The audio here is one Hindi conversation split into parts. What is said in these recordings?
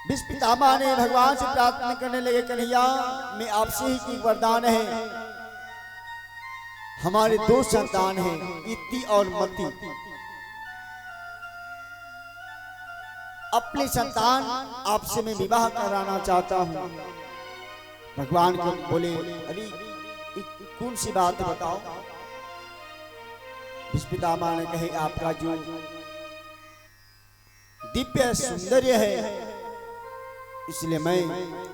भीष्म पितामह ने भगवान से प्रार्थना करने लगे, कन्हैया मैं आपसे ही की वरदान है, हमारे दो संतान हैं, इति और मति। अपने संतान आपसे मैं विवाह कराना चाहता हूं। भगवान को बोले, अरे कौन सी बात बताओ। भीष्म पितामह ने कहे, आपका जो दिव्य सौंदर्य है, इसलिए मैं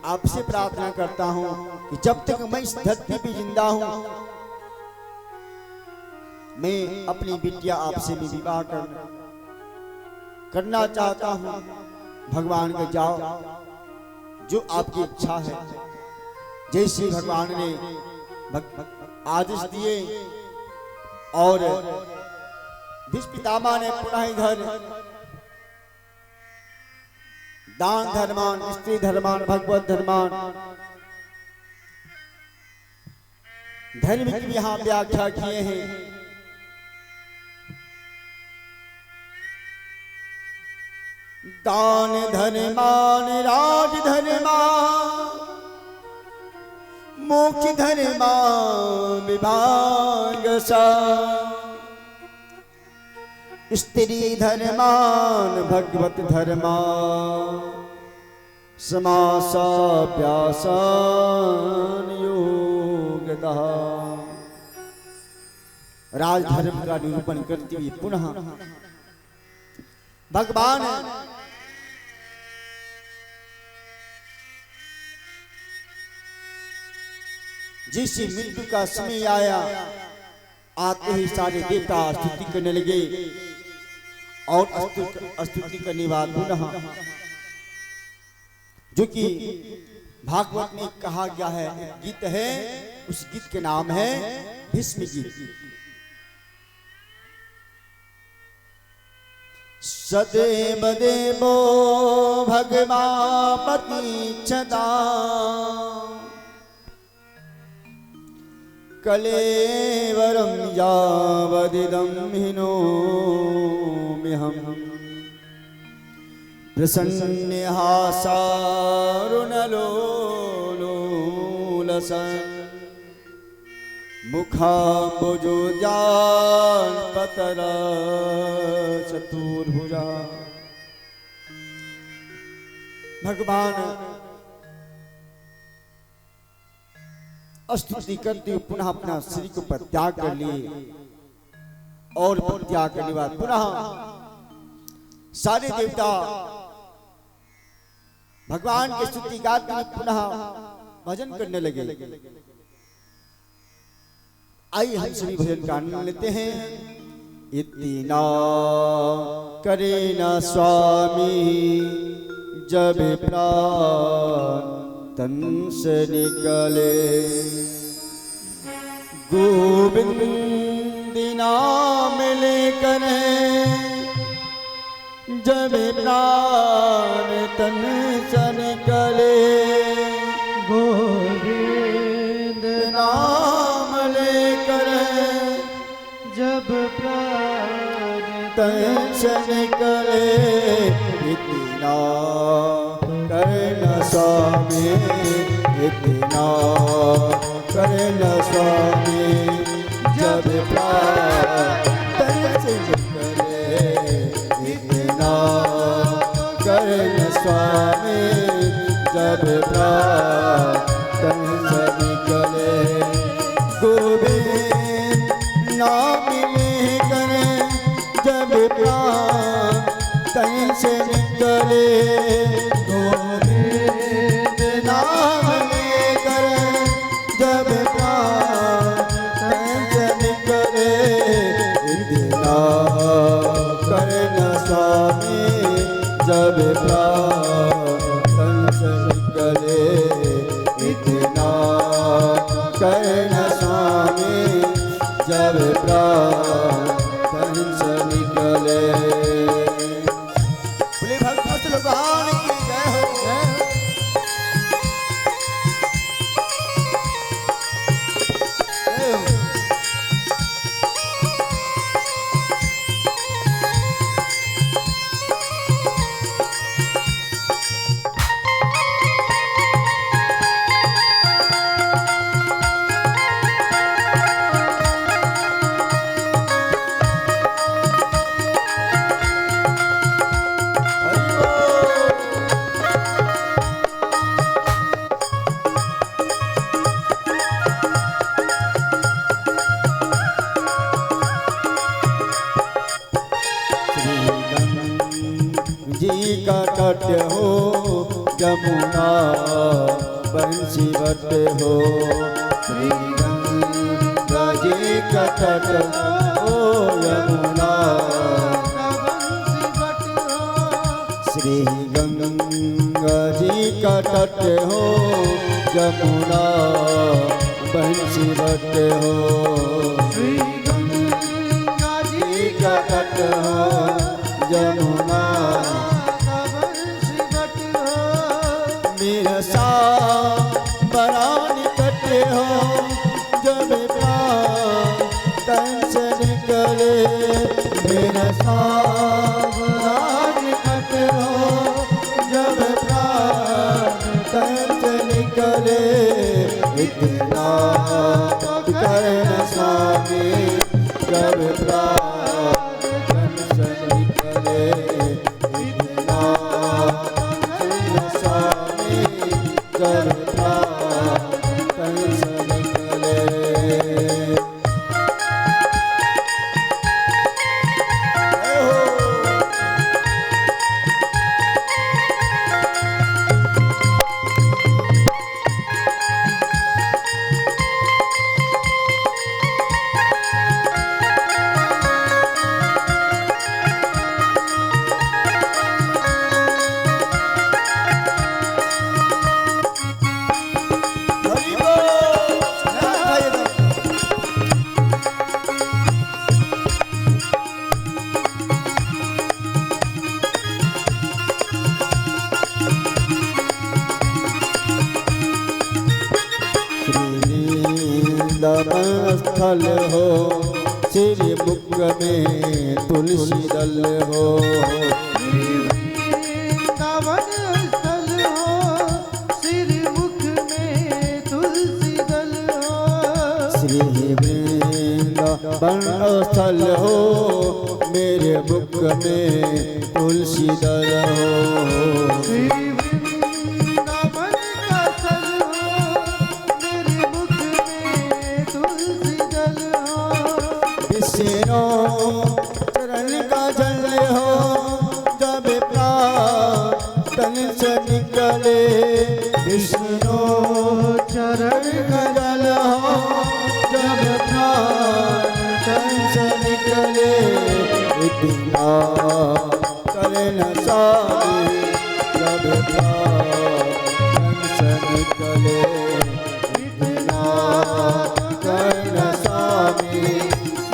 आपसे प्रार्थना करता हूं कि जब तक मैं इस धरती पे जिंदा हूं, मैं अपनी बिटिया आपसे भी विवाह करना चाहता हूं। भगवान के जाओ, जो आपकी इच्छा है। जैसे भगवान ने आदेश दिए और भीष्म पितामह ने पुनः इधर दान धर्मान, स्त्री धर्मान, भगवत धर्मान, धर्म की भी यहाँ व्याख्या किए हैं। दान धर्मान, राज धर्मान, मोक्ष धर्मान, विभाग सा, स्त्री धर्मान, भगवत धर्मान, समासा व्यासान योगदा। राजधर्म का निरूपण करती हुई पुनः भगवान जिस मृत्यु का समय आया, आते ही सारे देवता स्तुति करने लगे और स्तुति करने बाद पुनः, जो कि भागवत में कहा गया है, गीत है, उस गीत के नाम है भीष्म गीत। सदैव देवो भगवापति छदा, कलेवरं यावदिदं हिनोम्यहम्, प्रसन्नहासारुणलोलसन्, मुखाम्बुजोद्यान पतरा चतुर्भुजा। भगवान स्तुति करते हुए पुनः अपना शरीर को परित्याग कर लिए और परित्याग करने के बाद पुनः सारे देवता भगवान की स्तुति गाते हुए पुनः भजन करने लगे। आइए हम सभी भजन का आनंद लेते हैं। इतना करे न स्वामी जब प्राण तन से निकले, गोविंद नाम लेकर जब प्राण तन से निकले, गोविंद नाम लेकर जब प्राण तन से निकले, इतना करना स्वामी, इतना करना स्वामी जब प्राण तन से निकले, इतना करना स्वामी जब प्राण तन से निकले, गोविंद नाम लेकर जब प्राण तन से निकले, गोविंद नाम लेकर जब प्राण तन से निकले, इतना करना स्वामी जब प्राण तन से निकले, इतना करना स्वामी जब प्राण तन से निकले। बोले भगवत भगवान की जय हो, जय हो। जी का तट हो जमुना बंसी बट हो, श्री गंगा जी का तट हो यमुना श्री गंगा जी का तट हो जमुना बंसी बट हो, श्री गंगा जी का तट हो जमुना बंसी बट हो। मेरा सा बड़ा निकट हो जब प्राण तन से निकले, मेरा सा बड़ा निकट हो जब प्राण तन से निकले, इतना कर न सके जब प्राण तन से निकले, इतना कर न सके जब प्राण तन से निकले। स्थल हो श्री मुख में तुलसी दल हो, वृंदावन स्थल हो श्री मुख में तुलसी दल हो, श्री वृंदावन स्थल हो मेरे मुख में तुलसी दल हो, चरण का जल हो जब प्राण तन से निकले, विष्णु चरण का जल हो जब प्राण तन से निकले, इतना कर न सके जब प्राण तन से निकले, इतना कर न सके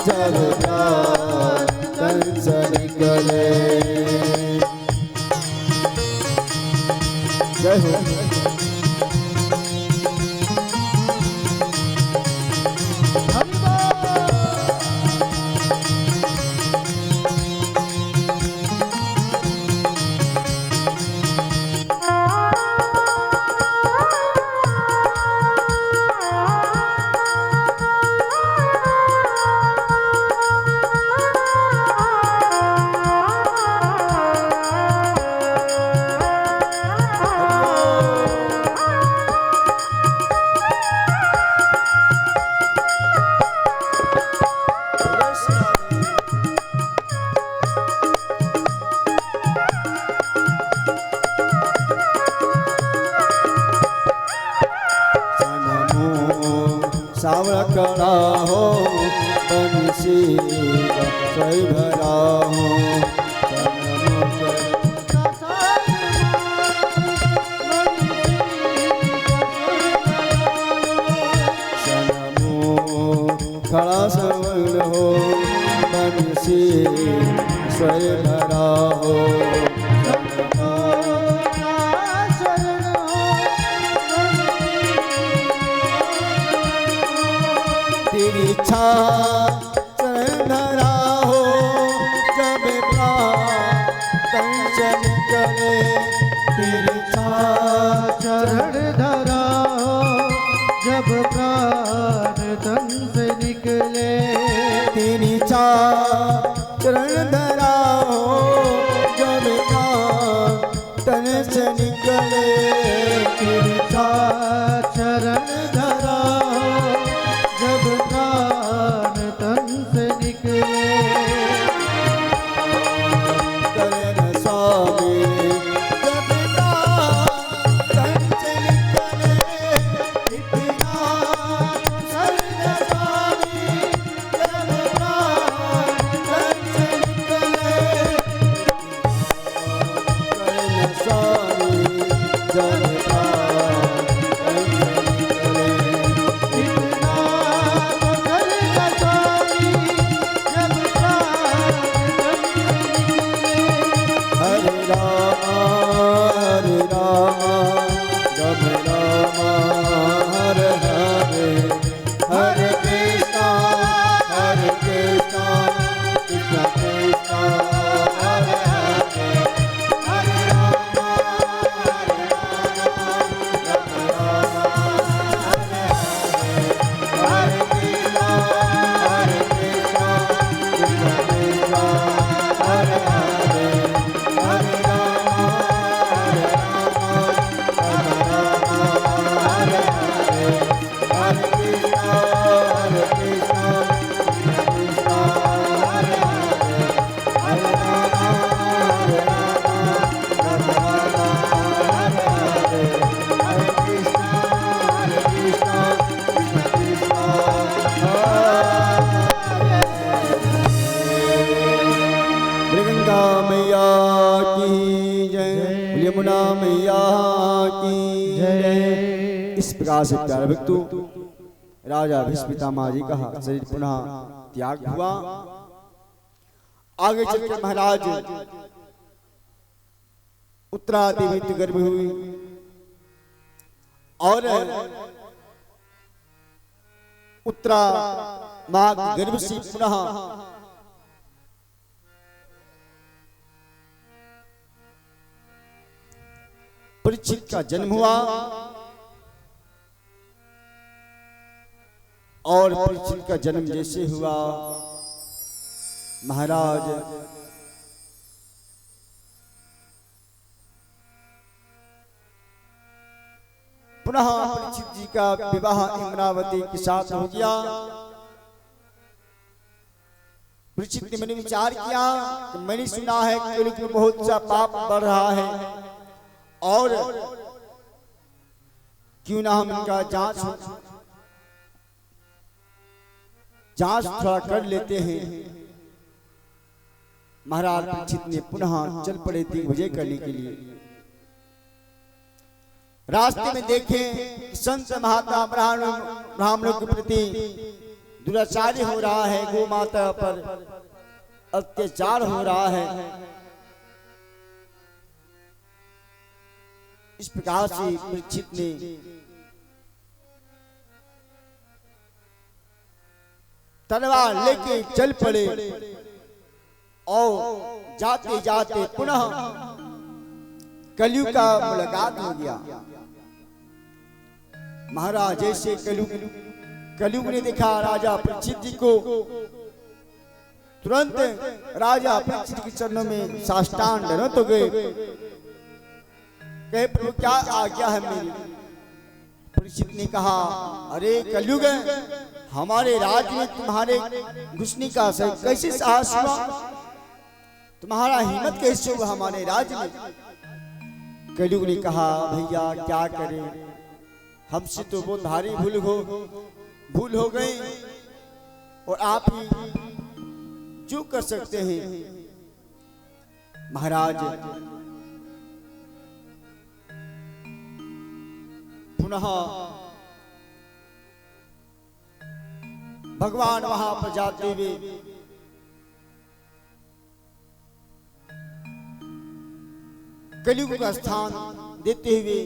जब प्राण तन से निकले। जय हो। सावरा कड़ा हो बंसी सही भरा हो, खड़ा सवर्ण हो बंसी सही भरा हो, तेरी इच्छा चरण धरा हो जब प्राण तन से निकले, तेरी इच्छा चरण धरा हो जब प्राण तन से निकले, तेरी इच्छा चरण धरा हो जब प्राण तन से निकले, तेरी इच्छा चरण धरा हो जब प्राण तन से निकले, कर न सके हरे राम हरे हरे हरे कृष्णा कृष्ण कृष्ण हरे हरे हरे राम हरे कृष्णा कृष्ण कृष्ण हरे हरे हरे राम हरे हरे हरे कृष्णा कृष्ण कृष्ण हरे हरे हरे राम हरे हरे हरे कृष्णा कृष्ण कृष्ण गंगा मैया की जय, यमुना मैया की जय। इस प्रकार से प्यारे भक्तों राजा भीष्म पितामह जी का शरीर पुनः त्याग हुआ। आगे चलकर महाराज उत्तरा देवी गर्भ हुई और उत्तरा मां गर्भ से पुनः परीक्षित का जन्म हुआ और परीक्षित का जन्म जैसे हुआ महाराज पुनः परीक्षित जी का विवाह इंद्रावती के साथ हो गया। परीक्षित ने मैंने विचार किया कि मैंने सुना है कि कलयुग में बहुत सा पाप बढ़ रहा है और क्यों ना हम इनका जांच थोड़ा कर लेते हैं। महाराज परीक्षित ने पुनः चल पड़े दिग्विजय करने के लिए। रास्ते में देखें संत महात्मा ब्राह्मणों के प्रति दुराचार्य हो रहा है, गौ माता पर अत्याचार हो रहा है। इस प्रकार से परीक्षित ने तलवार लेके चल पड़े और जाते जाते पुनः कलयुग का मुलाकात हो गया। महाराज जैसे कलयुग ने देखा राजा परीक्षित जी को, तुरंत राजा परीक्षित के चरणों में साष्टांग दंडवत हो गए। कहे प्रभु क्या आज्ञा है मेरी। परीक्षित ने कहा अरे कलयुग हमारे राज्य में तुम्हारे घुसने का कैसे साहस हुआ, तुम्हारा हिम्मत कैसे हुआ हमारे राज्य में। कलयुग ने कहा भैया क्या करें, हमसे तो बहुत भारी भूल हो गई और आप ही जो कर सकते हैं। महाराज पुनः भगवान वहां पर जाते हुए कलयुग का स्थान देते हुए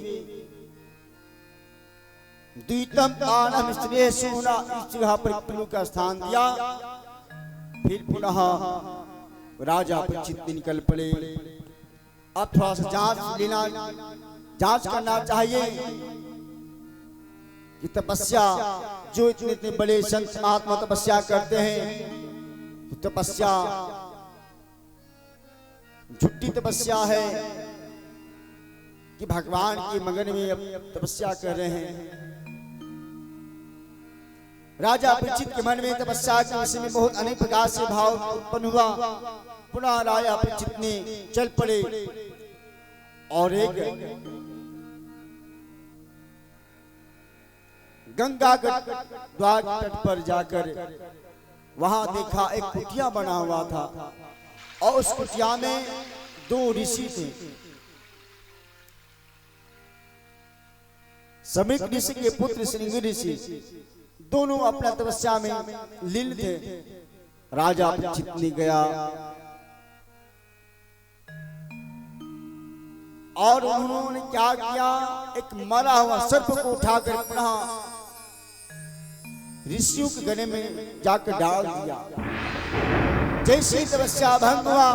द्वितम दानम श्रेयसूना इस जगह पर कलयुग का स्थान दिया। फिर पुनः राजा परीक्षित निकल पड़े। अब थोड़ा सा जांच करना चाहिए कि तपस्या जो इतने बड़े संत महात्मा तपस्या करते हैं तो तपस्या झूठी तपस्या है कि भगवान के मगन में अब तपस्या कर रहे हैं। राजा परीक्षित के मन में तपस्या के विषय में बहुत अनेक प्रकार से भाव उत्पन्न हुआ। पुनः राजा परीक्षित ने चल पड़े और एक गंगा द्वार तट पर जाकर वहां देखा एक कुटिया बना हुआ था और उस कुटिया में दो ऋषि थे। समीक ऋषि के पुत्र श्रृंगी ऋषि दोनों अपना तपस्या में लीन थे। राजा परीक्षित ने गया और उन्होंने क्या किया, एक मरा हुआ सर्प को उठाकर पुनः ऋषियों के गले में जाकर डाल दिया। जैसे तपस्या भंग हुआ,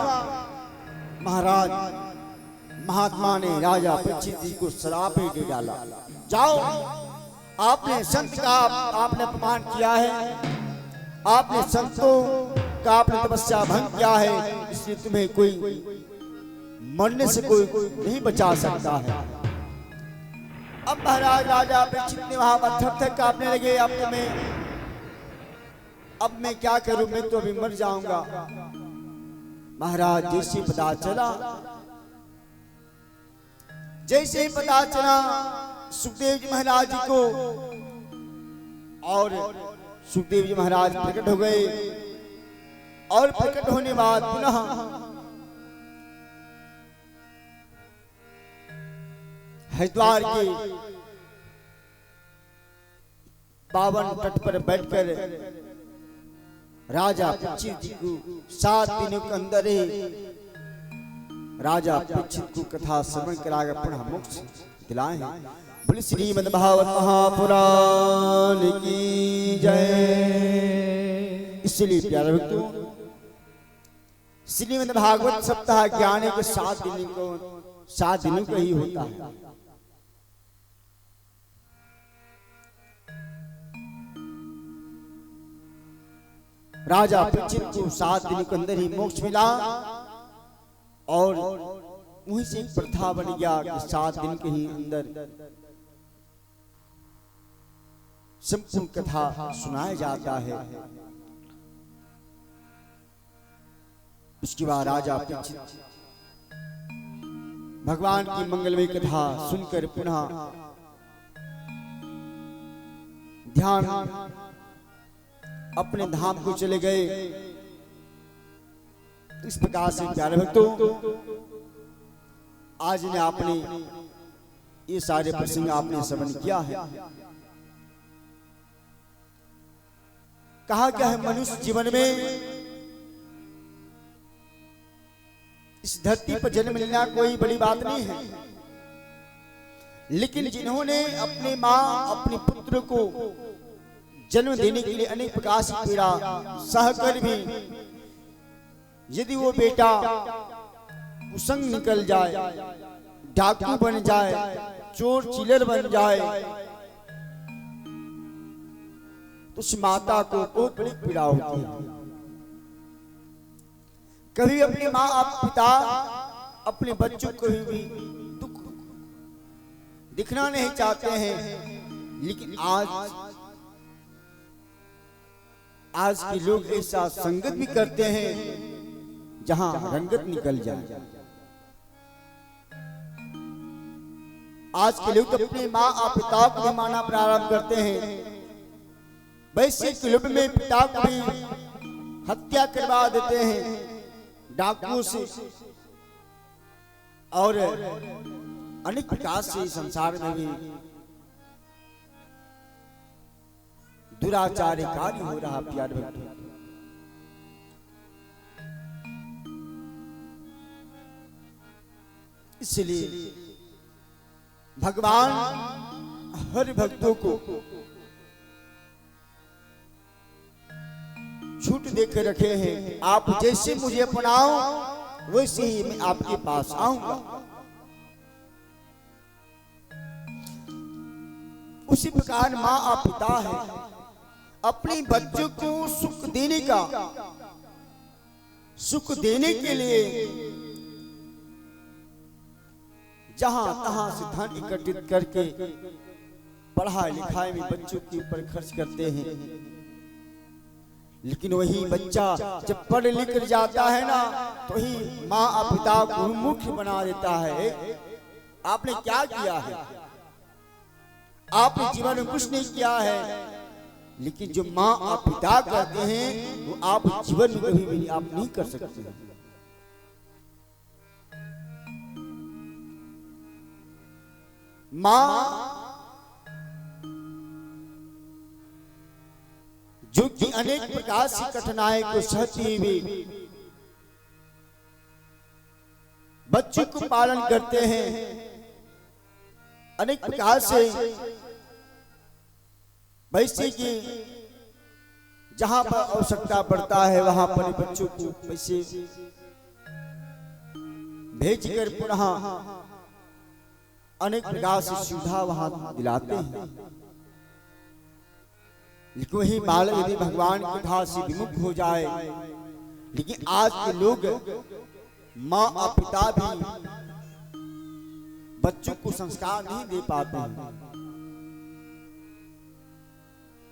महाराज महात्मा ने राजा परीक्षित जी को श्राप ही दे डाला। जाओ, आपने संत का आपने अपमान किया है, आपने संतों का आपने तपस्या भंग किया है, इसलिए तुम्हें कोई मरने से कोई नहीं बचा सकता है। अब महाराज राजा परीक्षित ने वहां पर थर-थर कांपने लगे, अब मैं क्या करूं, मैं तो अभी मर जाऊंगा। महाराज जैसे पता चला, जैसे ही पता चला सुखदेव जी महाराज जी को, और सुखदेव जी महाराज प्रकट हो गए, और प्रकट होने बाद पुनः हरिद्वार के पावन तट पर बैठकर राजा परीक्षित जी को 7 दिनों के अंदर ही राजा परीक्षित को कथा श्रवण कराकर पुनः मोक्ष दिलाए हैं। बोले श्रीमद् भागवत महापुराण की जय। इसलिए प्यारे भक्तों, श्रीमद् भागवत सप्ताह ज्ञान के 7 दिनों का ही होता है। राजा परीक्षित को 7 दिनों के अंदर ही मोक्ष मिला, और वहीं से एक प्रथा बन गया कि 7 दिन के ही अंदर संपूर्ण कथा सुनाया जाता है। उसके बाद राजा परीक्षित भगवान की मंगलमय कथा सुनकर पुनः ध्यान अपने धाम को चले गए। इस प्रकार से प्यारे भक्तों, आज ने आपने ये सारे प्रसंग आपने श्रवण किया है। कहा क्या है, मनुष्य जीवन में इस धरती पर जन्म लेना कोई बड़ी बात नहीं है, लेकिन जिन्होंने अपने माँ अपने पुत्र को जन्म देने के लिए अनेक प्रकार की पीड़ा सहकर भी यदि वो बेटा कुसंग निकल जाए, डाकू बन जाए, चोर चिल्लर बन जाए, तो उस माता को बहुत बड़ी पीड़ा होती है। कभी अपने माँ पिता अपने बच्चों को भी दुख दिखना नहीं चाहते हैं, लेकिन आज के लोग ऐसा संगत भी करते हैं जहां रंगत निकल जाए। आज के लोग तो अपने माँ और पिता को भी माना प्रारंभ करते हैं। वैसे क्लब में पिता को भी हत्या करवा देते हैं डाकुओं से, और अनेक प्रकार से संसार में भी दुराचार कार्य हो रहा। प्यारे भक्तों, इसलिए भगवान हर भक्तों को छूट देकर रखे हैं। आप जैसे मुझे अपनाओ वैसे ही मैं आपके पास आऊंगा। उसी प्रकार माँ और पिता है, अपने बच्चों को सुख देने के लिए जहां तहां से धन एकत्रित करके पढ़ाई लिखाई में बच्चों के ऊपर खर्च करते हैं। लेकिन वही बच्चा जब पढ़ लिख जाता है ना, तो ही माँ और पिता को मुख्य बना देता है। आपने क्या किया है? आपने जीवन में कुछ नहीं किया है, लेकिन जो माँ और पिता करते हैं वो आप जीवन में कभी भी आप नहीं कर सकते। माँ जो कि अनेक प्रकार की कठिनाई को सहती हुई बच्चे को पालन करते हैं, अनेक प्रकार से, वैसे कि जहां पर आवश्यकता पड़ता है वहां पर बच्चों को पैसे भेजकर पुनः अनेक प्रकार से सुविधा वहां दिलाते हैं। लेकिन वही बालक यदि भगवान की कथा से विमुख हो जाए, लेकिन आज के लोग माँ और पिता भी बच्चों को संस्कार नहीं दे पाते हैं।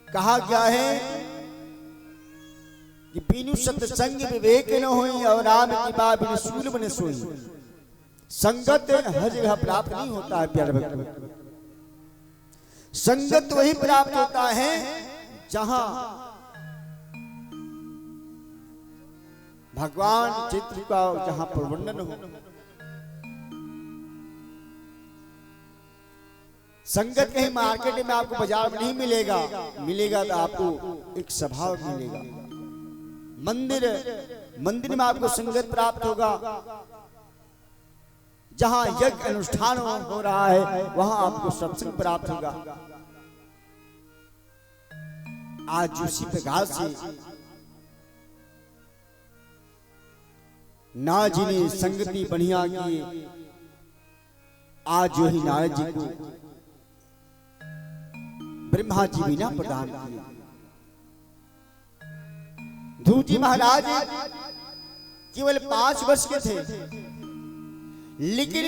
कहा गया है कि बिनु सत्संग विवेक न होई और राम की बात बिनु सूल बने सोई। संगत हर जगह प्राप्त नहीं होता है प्यारे भक्तों। संगत वही प्राप्त होता है जहां भगवान चित्र का जहां प्रवर्णन हो। संगत कहीं मार्केट में आपको बाजार में नहीं मिलेगा, मिलेगा तो आपको एक सभा में मिलेगा। मंदिर में आपको संगत प्राप्त होगा। जहां यज्ञ अनुष्ठान हो रहा है वहां आपको सत्संग प्राप्त होगा। आज उसी प्रकार से ना जिन्हें संगति बढ़िया की, आज वही नारद जी को ब्रह्मा जी बिना प्रदान किए। ध्रुव जी महाराज केवल 5 वर्ष के थे, लेकिन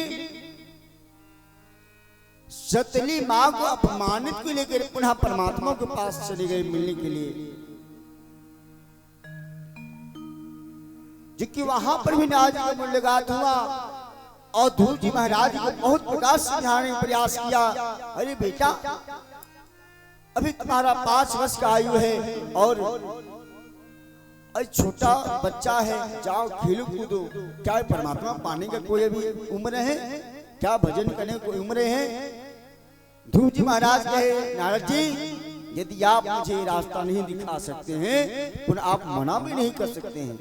सतली मां को अपमानित को लेकर पुनः परमात्मा के पास चले गए मिलने के लिए। क्योंकि वहां पर भी नारद का मुलाकात हुआ और ध्रुव जी महाराज को बहुत प्रकार समझाने का प्रयास किया। अरे बेटा, अभी तुम्हारा 5 वर्ष का आयु है और छोटा बच्चा है, जाओ खेलो कूदो। क्या परमात्मा पाने का कोई अभी उम्र है? क्या भजन करने की कोई उम्र है? ध्रुव जी महाराज कहे, नारद जी, यदि आप मुझे रास्ता नहीं दिखा सकते हैं तो आप मना भी नहीं कर सकते हैं।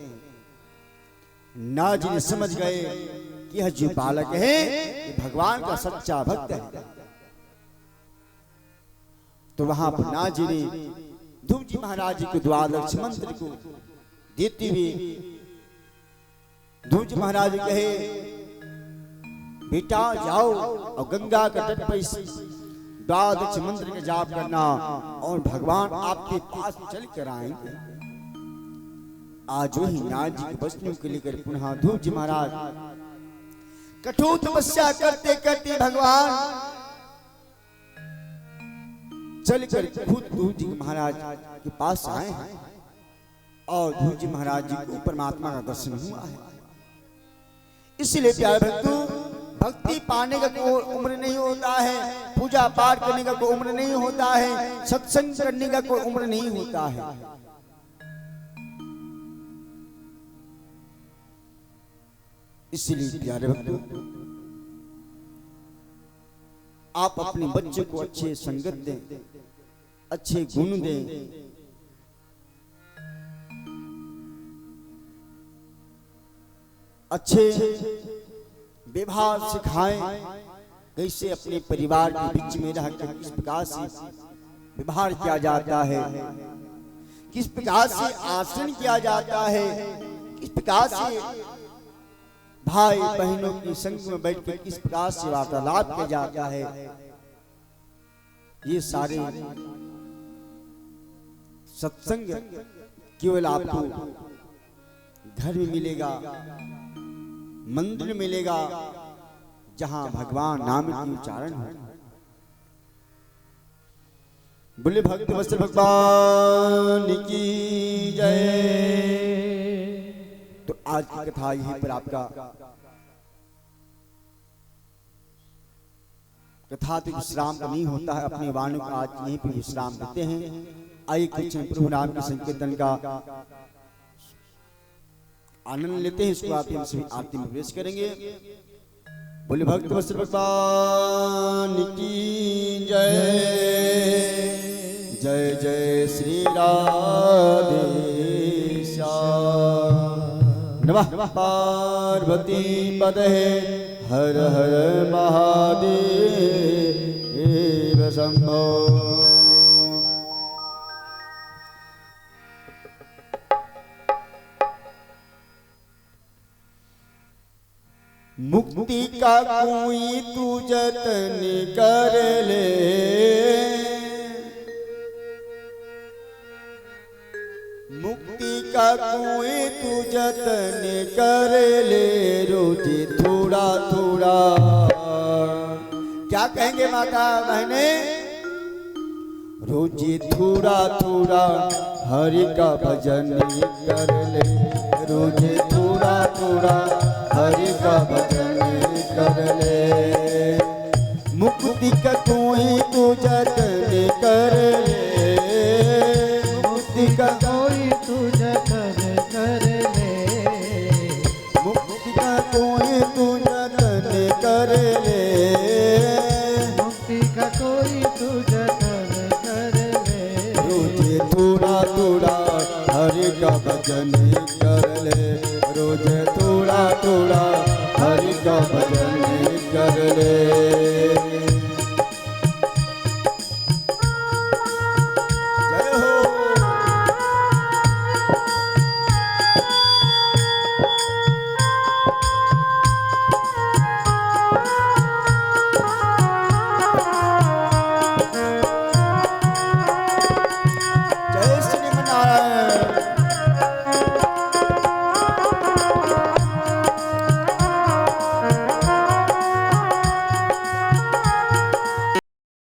नारद जी ने समझ गए कि यह जो बालक है ये भगवान का सच्चा भक्त है। तो वहां पर नारद जी ने ध्रुव जी महाराज जी को द्वादश मंत्र को देते हुए ध्रुव जी महाराज कहे, बेटा जाओ और गंगा के तट पर द्वादश मंत्र का जाप करना और भगवान आपके पास चल कर आएंगे। आज वही नारद जी के वचनों को लेकर पुनः ध्रुव जी महाराज कठोर तपस्या करते करते भगवान चलकर खुद ध्रुव जी महाराज के पास आए हैं और ध्रुव जी महाराज जी को परमात्मा का दर्शन हुआ है। इसलिए प्यारे भक्तों, भक्ति पाने का कोई उम्र नहीं होता है, पूजा पाठ करने का कोई उम्र नहीं होता है, सत्संग करने का कोई उम्र नहीं होता है। इसलिए प्यारे भक्तों, आप अपने बच्चे को अच्छे संगत दें, अच्छे गुण दें, अच्छे व्यवहार सिखाएं। कैसे अपने परिवार के बीच में रहकर किस प्रकार से व्यवहार किया जाता है, किस प्रकार से आचरण किया जाता है, किस प्रकार से भाई बहनों की संग में बैठकर किस प्रकार से वार्तालाप किया जाता है। ये सारे सत्संग केवल आपको घर में मिलेगा, मंदिर में मिलेगा, जहां भगवान नाम की उच्चारण हो। बोले भक्त वत्सल भगवान की जय। तो आज की कथा यहीं पर आपका कथा तो विश्राम नहीं होता है, अपने वाणी को आज यहीं पर विश्राम देते हैं। आइए कुछ प्रभु नाम के संकीर्तन का आनंद लेते हैं। इसको आप सभी आरती में प्रवेश करेंगे। बोले भक्त वत्सल भगवान की जय। जय जय श्री राधे श्याम। नमः पार्वती पदे हर हर महादेव शंभो। मुक्ति का कोई तू जतन कर ले, मुक्ति का कोई तू जतन कर ले, रोजी थोड़ा थोड़ा। क्या कहेंगे माता बहने? रोजी थोड़ा थोड़ा हरि का भजन कर ले, रोजी थोड़ा थोड़ा हरि का भजन कर ले। मुक्ति का कोई तू जतन कर ले, मुक्ति का कोई तू जतन कर ले, मुक्ति का कोई तू जतन कर ले, मुक्ति का कोई तू जतन कर ले। रोजे थोड़ा थोड़ा हरि का भजन कर ले, रोजे थोड़ा थोड़ा हरि का भजन कर ले।